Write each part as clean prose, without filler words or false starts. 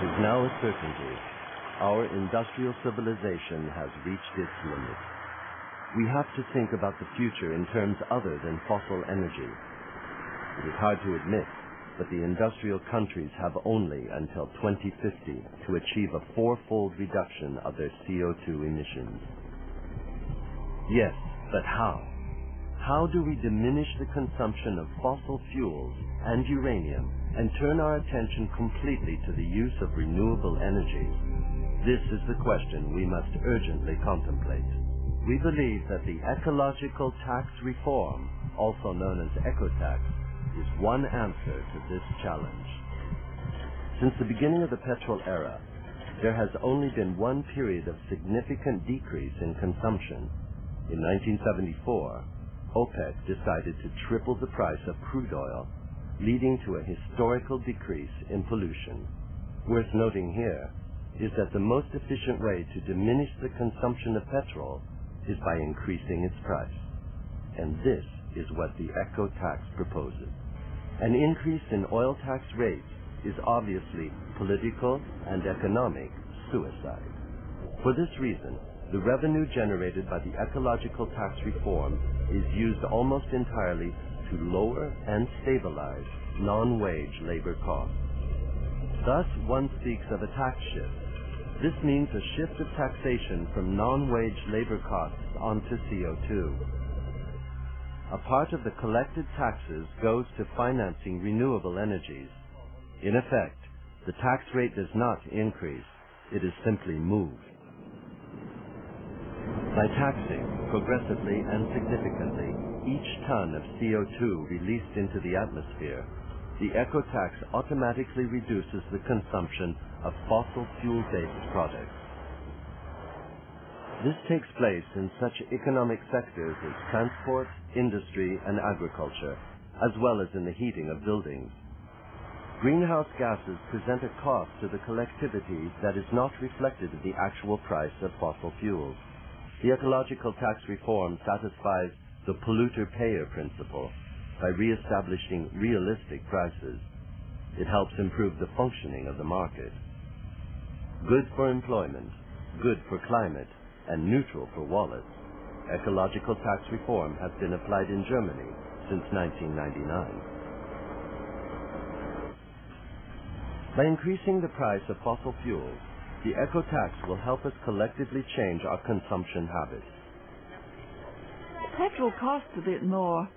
is now a certainty. Our industrial civilization has reached its limit. We have to think about the future in terms other than fossil energy. It is hard to admit, but the industrial countries have only until 2050 to achieve a fourfold reduction of their CO2 emissions. Yes, but how? How do we diminish the consumption of fossil fuels and uranium and turn our attention completely to the use of renewable energy? This is the question we must urgently contemplate. We believe that the Ecological Tax Reform, also known as ecotax, is one answer to this challenge. Since the beginning of the petrol era, there has only been one period of significant decrease in consumption. In 1974, OPEC decided to triple the price of crude oil, leading to a historical decrease in pollution. Worth noting here is that the most efficient way to diminish the consumption of petrol is by increasing its price. And this is what the eco-tax proposes. An increase in oil tax rates is obviously political and economic suicide. For this reason, the revenue generated by the Ecological Tax Reform is used almost entirely to lower and stabilize non-wage labor costs. Thus, one speaks of a tax shift. This means a shift of taxation from non-wage labor costs onto CO2. A part of the collected taxes goes to financing renewable energies. In effect, the tax rate does not increase, it is simply moved. By taxing progressively and significantly each ton of CO2 released into the atmosphere, the ecotax automatically reduces the consumption of fossil fuel-based products. This takes place in such economic sectors as transport, industry, and agriculture, as well as in the heating of buildings. Greenhouse gases present a cost to the collectivity that is not reflected in the actual price of fossil fuels. The Ecological Tax Reform satisfies the polluter-payer principle by re-establishing realistic prices. It helps improve the functioning of the market. Good for employment, good for climate, and neutral for wallets, Ecological Tax Reform has been applied in Germany since 1999. By increasing the price of fossil fuels, the ecotax will help us collectively change our consumption habits. Petrol costs a bit more.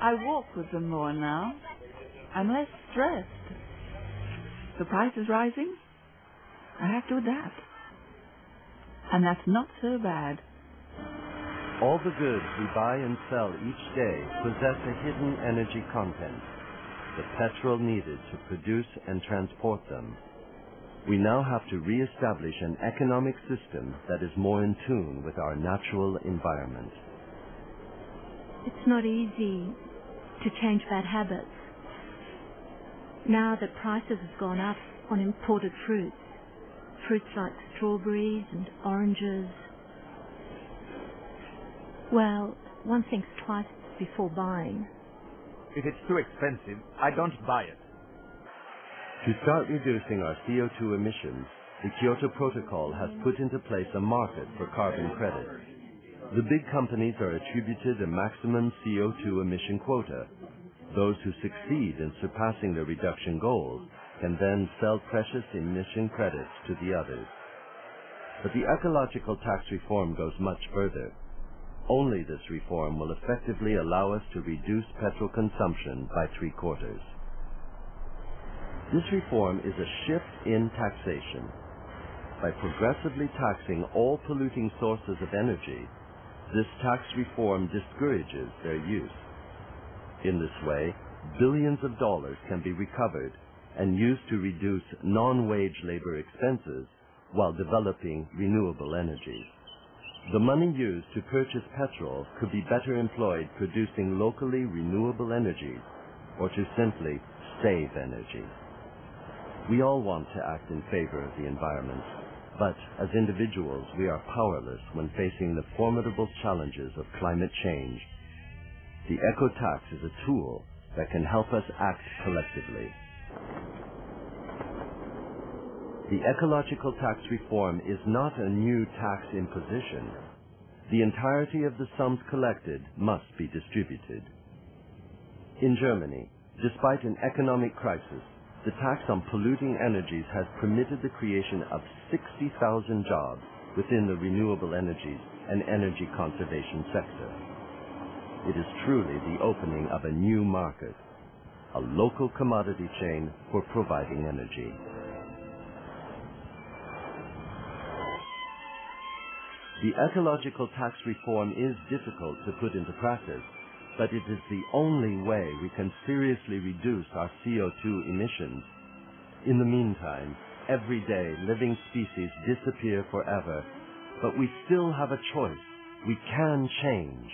I walk with them more now. I'm less stressed. The price is rising. I have to adapt. And that's not so bad. All the goods we buy and sell each day possess a hidden energy content, the petrol needed to produce and transport them. We now have to re-establish an economic system that is more in tune with our natural environment. It's not easy to change bad habits. Now that prices have gone up on imported fruits like strawberries and oranges, well, one thinks twice before buying. If it's too expensive, I don't buy it. To start reducing our CO2 emissions, the Kyoto Protocol has put into place a market for carbon credits. The big companies are attributed a maximum CO2 emission quota. Those who succeed in surpassing the reduction goals can then sell precious emission credits to the others. But the Ecological Tax Reform goes much further. Only this reform will effectively allow us to reduce petrol consumption by 3/4. This reform is a shift in taxation. By progressively taxing all polluting sources of energy, this tax reform discourages their use. In this way, billions of dollars can be recovered and used to reduce non-wage labor expenses while developing renewable energy. The money used to purchase petrol could be better employed producing locally renewable energy or to simply save energy. We all want to act in favor of the environment, but as individuals we are powerless when facing the formidable challenges of climate change. The eco-tax is a tool that can help us act collectively. The Ecological Tax Reform is not a new tax imposition. The entirety of the sums collected must be distributed. In Germany, despite an economic crisis, the tax on polluting energies has permitted the creation of 60,000 jobs within the renewable energies and energy conservation sector. It is truly the opening of a new market, a local commodity chain for providing energy. The ecological tax reform is difficult to put into practice, but it is the only way we can seriously reduce our CO2 emissions. In the meantime, every day living species disappear forever, but we still have a choice. We can change.